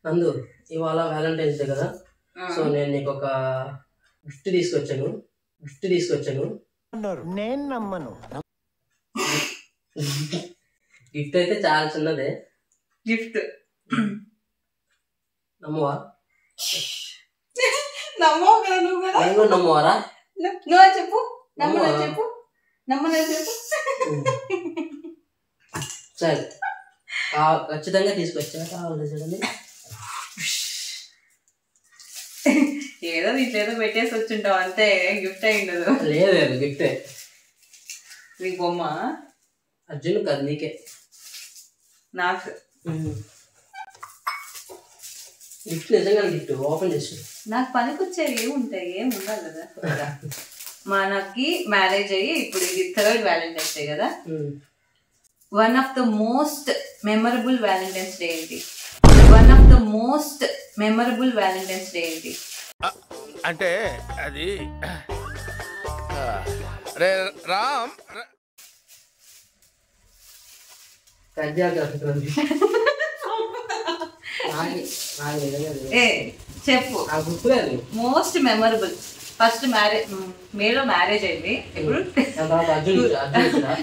నందు ఇవాళ Valentine's day కదా, సో నేను నీకు ఒక గిఫ్ట్ తీసుకొచ్చాను. నేను నమ్మను. గిఫ్ట్ అయితే చాలా చిన్నదే. గిఫ్ట్ నమ్మవా? నమ్మవు కదా నువ్వు కదా. నేను కూడా నమ్మవారా? నువ్వు చెప్పు. నమ్మని చెప్పు. సరే ఖచ్చితంగా తీసుకొచ్చా. కావాలి చూడండి. ఏదో వీటిలో పెట్టేసి వచ్చుంటావు అంతే, గిఫ్ట్ అయి ఉండదు. లేదు గిఫ్టే. నీకు బొమ్మ? అర్జున్ కాదు, నీకే. నాకు గిఫ్ట్ నిజంగా గిఫ్ట్. ఓపెన్ చేసి నాకు పనికొచ్చేవి ఏముంటాయి, ఏం ఉండాలి కదా. మనకి మ్యారేజ్ అయ్యి ఇప్పుడు ఇది 3rd వ్యాలంటైన్స్ డే కదా. One of the most memorable Valentine's day ఏంటి? అంటే అది రామ్ చెప్పు. Most memorable. ఫస్ట్ మేలో మ్యారేజ్ అయింది. ఇప్పుడు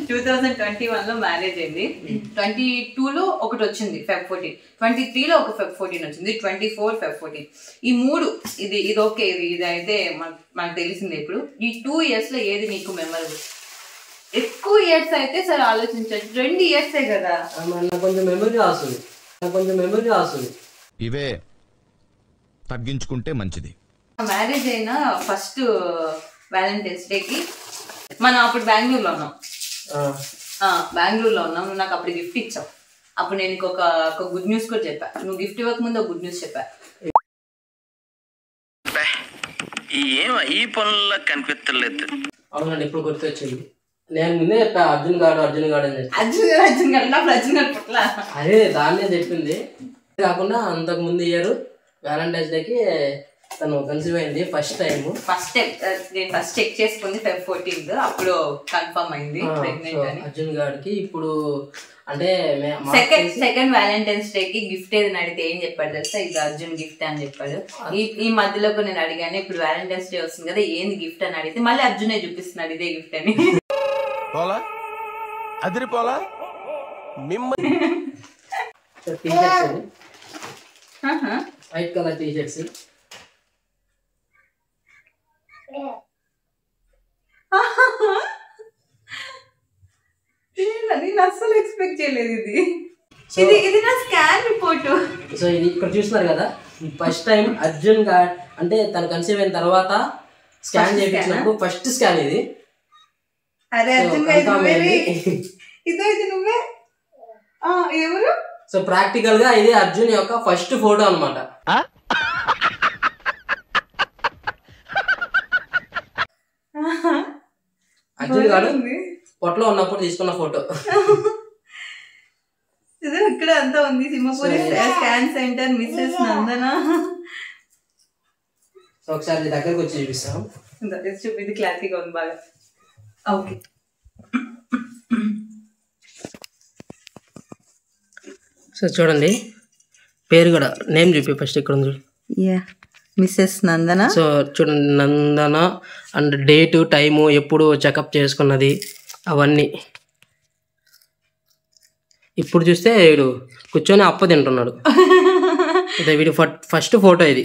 2021లో మ్యారేజ్ అయింది. 22లో ఒకటి వచ్చింది Feb 14, 23లో ఒక Feb 14 వచ్చింది, 24 Feb 14. ఈ 3 ఇది ఓకే. ఇది అయితే మనకు తెలిసిందే. ఇప్పుడు ఈ 2 years లో ఏది నీకు మెమరబుల్? ఎక్కువ ఇయర్స్ అయితే సరే ఆలోచించండి, 2 years కదా. కొంచెం మెమరీ వస్తుంది. ఇవే తగ్గించుకుంటే మంచిది. మ్యారేజ్ అయిన ఫస్ట్ వ్యాలంటైన్స్ డేకి మనం అప్పుడు బెంగళూరులో ఉన్నాం. నువ్వు నాకు అప్పుడు గిఫ్ట్ ఇచ్చావు. అప్పుడు నేను ఒక గుడ్ న్యూస్ కూడా చెప్పా. నువ్వు గిఫ్ట్ ఇవ్వక ముందు ఒక గుడ్ న్యూస్ చెప్పా. ఈ పనుల్లో కనిపించలేదు. అవునండి, ఇప్పుడు గుర్తొచ్చింది. నేను ముందే చెప్పా అర్జున్ గాడు అని చెప్పి. అర్జున్ గారు పుట్ల అదే దాన్నే చెప్పింది. కాకుండా అంతకు ముందు ఇయర్ వ్యాలంటైన్స్ డేకి తను కన్సీవ్ అయింది ఫస్ట్ టైం. నేను ఫస్ట్ చెక్ చేసుకుంది Feb 14, అప్పుడు కన్ఫర్మ్ అయింది ప్రెగ్నెంట్ అని. అర్జున్ గారికి ఇప్పుడు అంటే సెకండ్ వ్యాలంటైన్స్ డేకి గిఫ్ట్ ఏది అడిగితే ఏం చెప్పాడు తెలుసా? ఇది అర్జున్ గిఫ్ట్ అని చెప్పాడు. ఈ మధ్యలో నేను అడిగాను, ఇప్పుడు వ్యాలంటైన్స్ డే వస్తుంది కదా ఏంది గిఫ్ట్ అని అడిగితే మళ్ళీ అర్జునే చూపిస్తున్నాడు ఇదే గిఫ్ట్ అని. White colour T shirts. నేను అస్సలు ఎక్స్పెక్ట్ చేయలేదు. ఇది నా స్కాన్ రిపోర్ట్. సో ఇది ఇక్కడ చూస్తున్నారు కదా, ఫస్ట్ టైం అర్జున్ గాడ్ అంటే తను కన్సీవ్ అయిన తర్వాత స్కాన్ చేయించినప్పుడు ఫస్ట్ స్కాన్ ఇది. అరే అర్జున్ ఇది నువ్వే ఎవరు? సో ప్రాక్టికల్ గా ఇది అర్జున్ యొక్క ఫస్ట్ ఫోటో అన్నమాట. అర్జున్ గారు పొట్టలో ఉన్నప్పుడు తీసుకున్న ఫోటో. ఇక్కడ అంతా ఉంది. సింహపూరి స్కాన్ సెంటర్ మిస్సెస్ నందన. సో ఒకసారి దగ్గరకు వచ్చి చూపిస్తాం. ఇది క్లారిటీగా ఉంది బాగా. ఓకే, సో చూడండి పేరు కూడా నేమ్ చూపి ఫస్ట్. ఇక్కడ ఉంది చూడు, మిస్సెస్ నందన. సో చూడండి నందన అండ్ డేటు టైము ఎప్పుడు చెకప్ చేసుకున్నది అవన్నీ. ఇప్పుడు చూస్తే వీడు కూర్చొని అప్ప తింటున్నాడు. ఇదే వీడు ఫస్ట్ ఫోటో ఇది.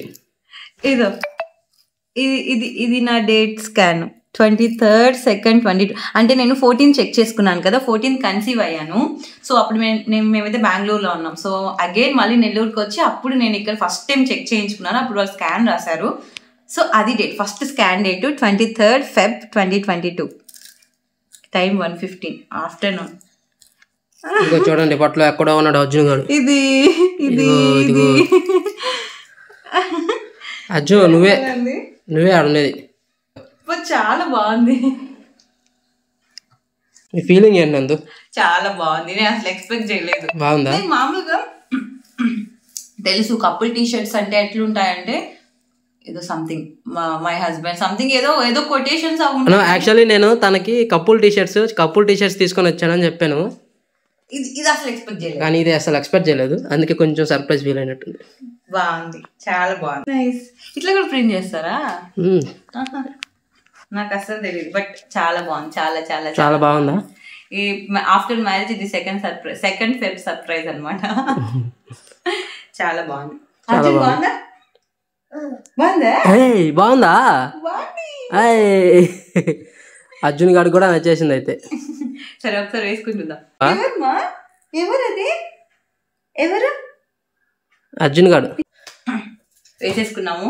ఇది నా డేట్ స్కాన్ 23rd 2nd 22. అంటే నేను 14 చెక్ చేసుకున్నాను కదా, 14 కన్సీవ్ అయ్యాను. సో అప్పుడు మేమైతే బెంగళూరులో ఉన్నాం. సో అగైన్ మళ్ళీ నెల్లూరుకి వచ్చి అప్పుడు నేను ఇక్కడ ఫస్ట్ టైం చెక్ చేయించుకున్నాను. అప్పుడు వాళ్ళు స్కాన్ రాశారు. సో అది date, first scan date 23rd Feb 2022, time 1:15 afternoon. ఇదిగో చూడండి పట్లో ఎక్కడో ఉన్నాడు అర్జున్ గారు. ఇది అర్జున్ నువ్వే ఆడున్నది. చాలా బాగుంది. మీ ఫీలింగ్ ఏంటి నందు? చాలా బాగుంది. నేను అసలు ఎక్స్పెక్ట్ చేయలేదు. బాగుందా? మామూలుగా తెలుసు కపుల్ టీ షర్ట్స్ అంటే ఎట్లుంటాయంటే ఏదో సంథింగ్ మై హస్బెండ్ సంథింగ్ ఏదో కొటేషన్స్. యాక్చువల్లీ నేను తనకి కపుల్ టీ షర్ట్స్ తీసుకొని వచ్చానని చెప్పాను. ఇది అసలు ఎక్స్పెక్ట్ చేయలేదు. కానీ ఇది అసలు ఎక్స్పెక్ట్ చేయలేదు, అందుకే కొంచెం సర్ప్రైజ్ ఫీల్ అయినట్టుంది. బాగుంది, చాలా బాగుంది. నైస్. ఇట్లా కూడా ప్రింట్ చేస్తారా? నాకు అసలు తెలియదు, బట్ చాలా బాగుంది. చాలా చాలా చాలా బాగుందా? ఈ ఆఫ్టర్ మ్యారేజ్ ఇది సెకండ్ ఫెబ్ సర్ప్రైజ్ అనమాట. చాలా బాగుంది. అర్జున్ బాగుందా? బాగుందా? బాగుందా? అర్జున్ గారికి కూడా నచ్చేసింది అయితే. సరే ఒకసారి వేసుకుని చూద్దాం. ఎవరది? ఎవరు? అర్జున్ గారు వేసేసుకున్నాము.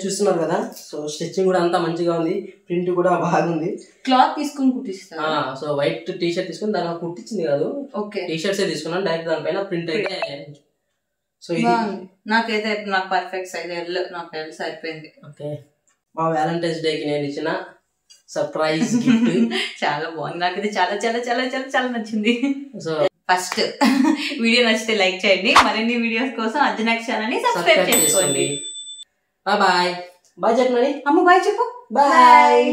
చూస్తున్నారు కదా. సో స్టిచ్చింగ్ కూడా అంతా మంచిగా ఉంది, ప్రింట్ కూడా బాగుంది. క్లాత్ తీసుకుని కుట్టిస్తా. సో వైట్ టీ షర్ట్ తీసుకుని దాని కుట్టించింది కాదు, ఓకే టీ షర్ట్స్ తీసుకున్నాను డైరెక్ట్, దానిపైన ప్రింట్ అయితే. సో ఇది నాకైతే నాకు పర్ఫెక్ట్ సైజ్ నాకు సరిపోయింది. ఓకే, మా వ్యాలంటైన్స్ డేకి నేను ఇచ్చిన సర్ప్రైజ్ గిఫ్ట్. చాలా బాగుంది, నాకైతే చాలా చాలా చాలా చాలా చాలా నచ్చింది. సో ఫస్ట్ వీడియో నచ్చితే లైక్ చేయండి, మరిన్ని వీడియోస్ కోసం అర్జునక్ ఛానల్ ని సబ్స్క్రైబ్ చేసుకోండి. Bye bye. బాయ్ చెప్పండి. అమ్మ బాయ్ చెప్పు. బాయ్.